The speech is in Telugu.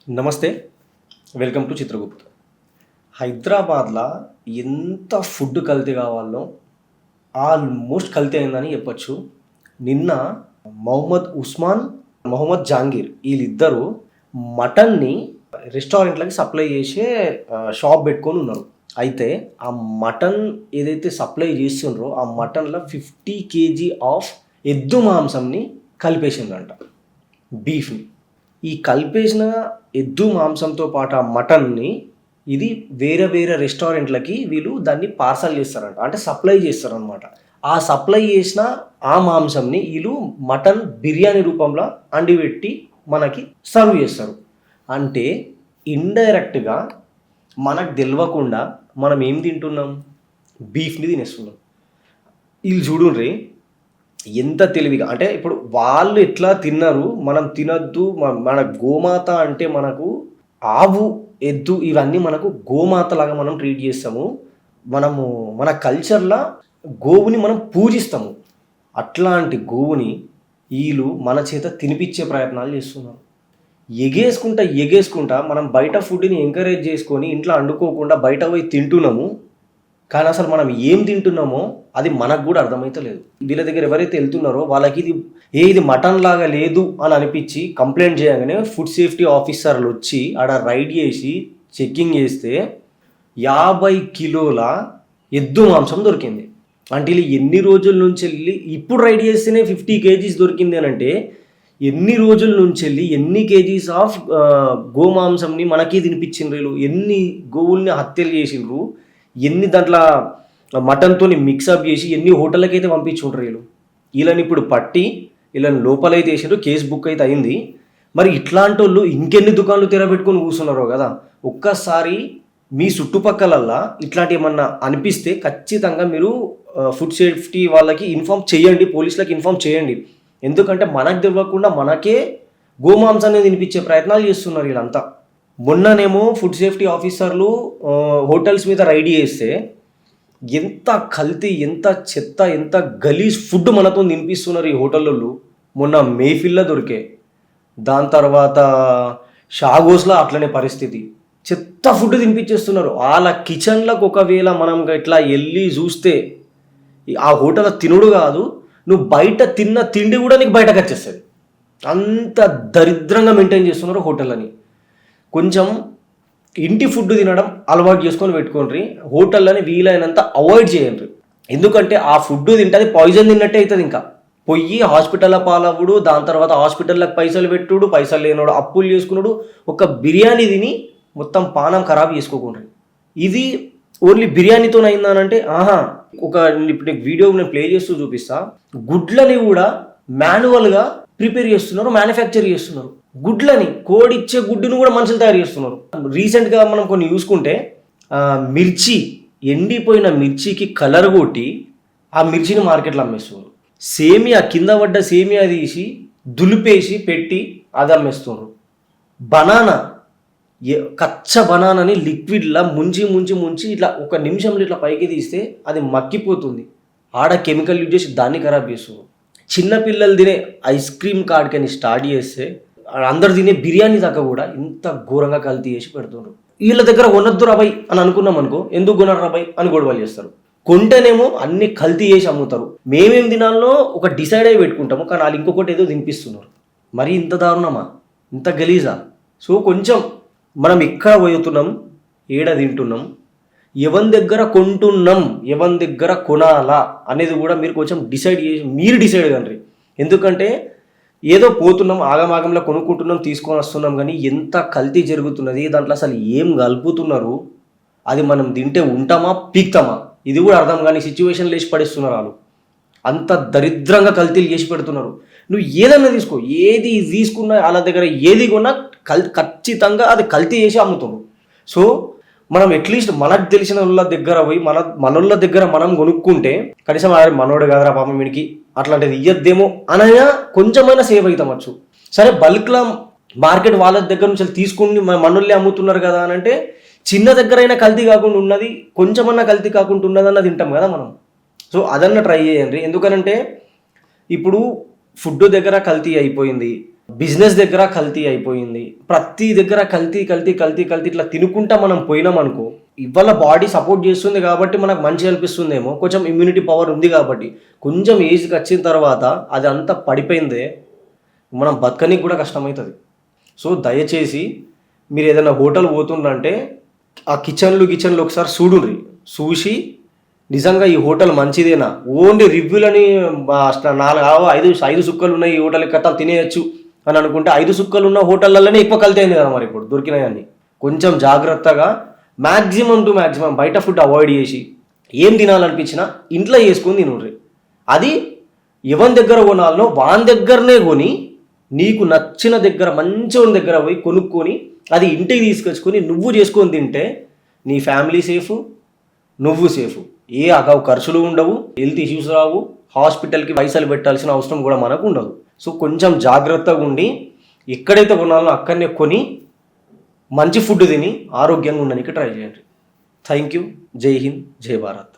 నమస్తే. Welcome to Chitragupt. హైదరాబాద్‌ల ఎంత ఫుడ్ కల్తీ కావాలనో ఆల్మోస్ట్ కల్తీ అయిందని చెప్పొచ్చు. నిన్న మొహమ్మద్ ఉస్మాన్, మొహమ్మద్ జహాంగీర్ ఈళ్ళిద్దరూ మటన్‌ని రెస్టారెంట్‌లకి సప్లై చేసే షాప్ పెట్టుకొని ఉన్నారు. అయితే ఆ మటన్ ఏదైతే సప్లై చేస్తుండ్రో ఆ మటన్‌లో 50 కేజీ ఆఫ్ ఎద్దు మాంసంని కలిపేసిండ్రంట. బీఫ్‌ని. ఈ కలిపేసిన ఎద్దు మాంసంతో పాటు ఆ మటన్‌ని ఇది వేరే వేరే రెస్టారెంట్‌లకి వీళ్ళు దాన్ని పార్సల్ చేస్తారంట. అంటే సప్లై చేస్తారనమాట. ఆ సప్లై చేసిన ఆ మాంసంని ఈళ్ళు మటన్ బిర్యానీ రూపంలో అండిపెట్టి మనకి సర్వ్ చేస్తారు. అంటే ఇండైరెక్ట్‌గా మనకు తెలవకుండా మనం ఏం తింటున్నాం? బీఫ్‌ని తినేస్తున్నాం. ఈళ్ళు చూడుండ్రి ఎంత తెలివిగా అంటే ఇప్పుడు వాళ్ళు ఎట్లా తిన్నారు, మనం తినొద్దు. మన గోమాత అంటే మనకు ఆవు, ఎద్దు ఇవన్నీ మనకు గోమాతలాగా మనం ట్రీట్ చేస్తాము. మనము మన కల్చర్‌ల గోవుని మనం పూజిస్తాము. అట్లాంటి గోవుని ఈళ్ళు మన చేత తినిపిచ్చే ప్రయత్నాలు చేస్తున్నారు. ఎగేసుకుంటా మనం బయట ఫుడ్‌ని ఎంకరేజ్ చేసుకొని ఇంట్లో వండుకోకుండా బయట పోయి తింటున్నాము. కానీ అసలు మనం ఏం తింటున్నామో అది మనకు కూడా అర్థమైతలేదు. వీళ్ళ దగ్గర ఎవరైతే వెళ్తున్నారో వాళ్ళకి ఇది మటన్ లాగా లేదు అని అనిపించి కంప్లైంట్ చేయగానే ఫుడ్ సేఫ్టీ ఆఫీసర్లు వచ్చి ఆడ రైడ్ చేసి చెక్కింగ్ చేస్తే 50 కిలోల ఎద్దు మాంసం దొరికింది. అంటే వీళ్ళు ఎన్ని రోజుల నుంచి వెళ్ళి ఇప్పుడు రైడ్ చేస్తేనే 50 కేజీస్ దొరికింది అని అంటే ఎన్ని రోజుల నుంచి వెళ్ళి ఎన్ని కేజీస్ ఆఫ్ గోమాంసంని మనకి తినిపించిండ్రు వీళ్ళు, ఎన్ని గోవుల్ని హత్యలు చేసిండ్రు, ఎన్ని దాంట్లో మటన్తోని మిక్సప్ చేసి ఎన్ని హోటళ్ళకి అయితే పంపించుంటారు వీళ్ళు. వీళ్ళని ఇప్పుడు పట్టి వీళ్ళని లోపలైతే వేసారు, కేసు బుక్ అయితే అయింది. మరి ఇట్లాంటి వాళ్ళు ఇంకెన్ని దుకాణాలు తెరబెట్టుకొని కూర్చున్నారో కదా. ఒక్కసారి మీ చుట్టుపక్కలల్లా ఇట్లాంటి ఏమన్నా అనిపిస్తే ఖచ్చితంగా మీరు ఫుడ్ సేఫ్టీ వాళ్ళకి ఇన్ఫామ్ చేయండి, పోలీసులకు ఇన్ఫామ్ చేయండి. ఎందుకంటే మనకు తెలియకుండా మనకే గోమాంసాన్ని తినిపించే ప్రయత్నాలు చేస్తున్నారు వీళ్ళంతా. మొన్ననేమో ఫుడ్ సేఫ్టీ ఆఫీసర్లు హోటల్స్ మీద రైడ్ చేస్తే ఎంత కల్తీ, ఎంత చెత్త, ఎంత గలీజ్ ఫుడ్ మనతో తినిపిస్తున్నారు ఈ హోటళ్ళోళ్ళు. మొన్న మేఫిల్‌లో దొరికే, దాని తర్వాత షాగోస్‌లో అట్లనే పరిస్థితి. చెత్త ఫుడ్ తినిపించేస్తున్నారు. వాళ్ళ కిచెన్‌లకు ఒకవేళ మనం ఇట్లా వెళ్ళి చూస్తే ఆ హోటల్ తినుడు కాదు, నువ్వు బయట తిన్న తిండి కూడా నీకు బయటకు వచ్చేస్తుంది. అంత దరిద్రంగా మెయింటైన్ చేస్తున్నారు హోటళ్ళని. కొంచెం ఇంటి ఫుడ్ తినడం అలవాటు చేసుకొని పెట్టుకోండి. హోటళ్ళని వీలైనంత అవాయిడ్ చేయండి. ఎందుకంటే ఆ ఫుడ్ తింటే అది పాయిజన్ తిన్నట్టే అవుతుంది. ఇంకా పొయ్యి హాస్పిటల్లో పాలవుడు, దాని తర్వాత హాస్పిటల్లకు పైసలు పెట్టుడు, పైసలు లేనోడు అప్పులు చేసుకున్నాడు. ఒక బిర్యానీ తిని మొత్తం పానం ఖరాబ్ చేసుకోకుండా. ఇది ఓన్లీ బిర్యానీతో అయిందానంటే ఒక ఇప్పుడు నీకు వీడియో నేను ప్లే చేస్తూ చూపిస్తా. గుడ్లని కూడా మాన్యువల్గా ప్రిపేర్ చేస్తున్నారు, మ్యానుఫ్యాక్చర్ చేస్తున్నారు. గుడ్లని, కోడిచ్చే గుడ్డును కూడా మనుషులు తయారు చేస్తున్నారు. రీసెంట్గా మనం కొన్ని చూసుకుంటే మిర్చి, ఎండిపోయిన మిర్చికి కలర్ కొట్టి ఆ మిర్చిని మార్కెట్లో అమ్మేస్తున్నారు. సేమియా కింద పడ్డ సేమియా తీసి దులిపేసి పెట్టి అది అమ్మేస్తున్నారు. బనానా, కచ్చ బనానాని లిక్విడ్లా ముంచి ఇట్లా ఒక నిమిషంలో ఇట్లా పైకి తీస్తే అది మక్కిపోతుంది. ఆడ కెమికల్ యూజ్ చేసి దాన్ని ఖరాబ్ చేస్తున్నారు. చిన్నపిల్లలు తినే ఐస్ క్రీమ్ కాడికని స్టార్ట్ చేస్తే అందరు తినే బిర్యానీ దాకా కూడా ఇంత ఘోరంగా కల్తీ చేసి పెడుతున్నారు. వీళ్ళ దగ్గర కొనొద్దు రాబాయ్ అని అనుకున్నాం అనుకో, ఎందుకు కొనరు రాబాయ్ అని గొడవలు చేస్తారు. కొంటేనేమో అన్ని కల్తీ చేసి అమ్ముతారు. మేమేం తినాలో ఒక డిసైడ్ అయ్యి పెట్టుకుంటాము, కానీ వాళ్ళు ఇంకొకటి ఏదో తినిపిస్తున్నారు. మరి ఇంత దారుణమా, ఇంత గలీజా? సో కొంచెం మనం ఎక్కడ పోతున్నాం, ఏడ తింటున్నాం, ఎవరి దగ్గర కొంటున్నాం, ఎవరి దగ్గర కొనాలా అనేది కూడా మీరు కొంచెం డిసైడ్ చేసి మీరు డిసైడ్ కండి. ఎందుకంటే ఏదో పోతున్నాం, ఆగమాగంలో కొనుక్కుంటున్నాం, తీసుకొని వస్తున్నాం, కానీ ఎంత కల్తీ జరుగుతున్నది, దాంట్లో అసలు ఏం కలుపుతున్నారు, అది మనం తింటే ఉంటామా పీక్తామా ఇది కూడా అర్థం కానీ సిచ్యువేషన్ లేచి పడేస్తున్నారు వాళ్ళు. అంత దరిద్రంగా కల్తీలు చేసి పెడుతున్నారు. నువ్వు ఏదన్నా తీసుకో, ఏది తీసుకున్నా వాళ్ళ దగ్గర ఏది కొన్నా ఖచ్చితంగా అది కల్తీ చేసి అమ్ముతున్నారు. సో మనం అట్లీస్ట్ మనకు తెలిసిన వాళ్ళ దగ్గర పోయి మనోళ్ళ దగ్గర మనం కొనుక్కుంటే కనీసం మనోడు కాదురా పాపం వీడికి అట్లాంటిది ఇయ్యద్దేమో అనగా కొంచెమైనా సేవ్ అవుతామచ్చు. సరే బల్క్లా మార్కెట్ వాళ్ళ దగ్గర నుంచి తీసుకుని మనోళ్ళే అమ్ముతున్నారు కదా అని అంటే చిన్న దగ్గర అయినా కల్తీ కాకుండా ఉన్నది, కొంచెమన్నా కల్తీ కాకుండా ఉన్నదన్న తింటాం కదా మనం. సో అదన్నా ట్రై చేయండి. ఎందుకనంటే ఇప్పుడు ఫుడ్ దగ్గర కల్తీ అయిపోయింది, బిజినెస్ దగ్గర కల్తీ అయిపోయింది, ప్రతి దగ్గర కల్తీ కల్తీ కల్తీ కల్తీ ఇట్లా తినుకుంటా మనం పోయినాం అనుకో, ఇవాళ బాడీ సపోర్ట్ చేస్తుంది కాబట్టి మనకు మంచి అనిపిస్తుందేమో, కొంచెం ఇమ్యూనిటీ పవర్ ఉంది కాబట్టి, కొంచెం ఏజ్కి వచ్చిన తర్వాత అది అంతా పడిపోయిందే, మనం బతకనికి కూడా కష్టమవుతుంది. సో దయచేసి మీరు ఏదైనా హోటల్ పోతుండంటే ఆ కిచెన్లు ఒకసారి చూడుర్రి, చూసి నిజంగా ఈ హోటల్ మంచిదేనా, ఓన్లీ రివ్యూలని 4-5 సుక్కలు ఉన్నాయి ఈ హోటల్ కథ తినేయచ్చు అని అనుకుంటే 5 సుక్కలు ఉన్న హోటళ్ళలోనే ఎక్కువ కల్తీ అయింది కదా మరి ఇప్పుడు దొరికినాయని. కొంచెం జాగ్రత్తగా మ్యాక్సిమం టు మ్యాక్సిమం బయట ఫుడ్ అవాయిడ్ చేసి ఏం తినాలనిపించినా ఇంట్లో చేసుకొని తినుర్రి. అది ఎవరి దగ్గర కొనాలనో వాని దగ్గరనే కొని నీకు నచ్చిన దగ్గర మంచి దగ్గర పోయి కొనుక్కొని అది ఇంటికి తీసుకొచ్చుకొని నువ్వు చేసుకొని తింటే నీ ఫ్యామిలీ సేఫ్, నువ్వు సేఫ్, ఏ అగావు ఖర్చులు ఉండవు, హెల్త్ ఇష్యూస్ రావు, హాస్పిటల్కి పైసలు పెట్టాల్సిన అవసరం కూడా మనకు ఉండదు. సో కొంచెం జాగ్రత్తగా ఉండి ఎక్కడైతే కొనాలో అక్కడనే కొని మంచి ఫుడ్ తిని ఆరోగ్యంగా ఉండడానికి ట్రై చేయండి. Thank you. జై హింద్, జై భారత్.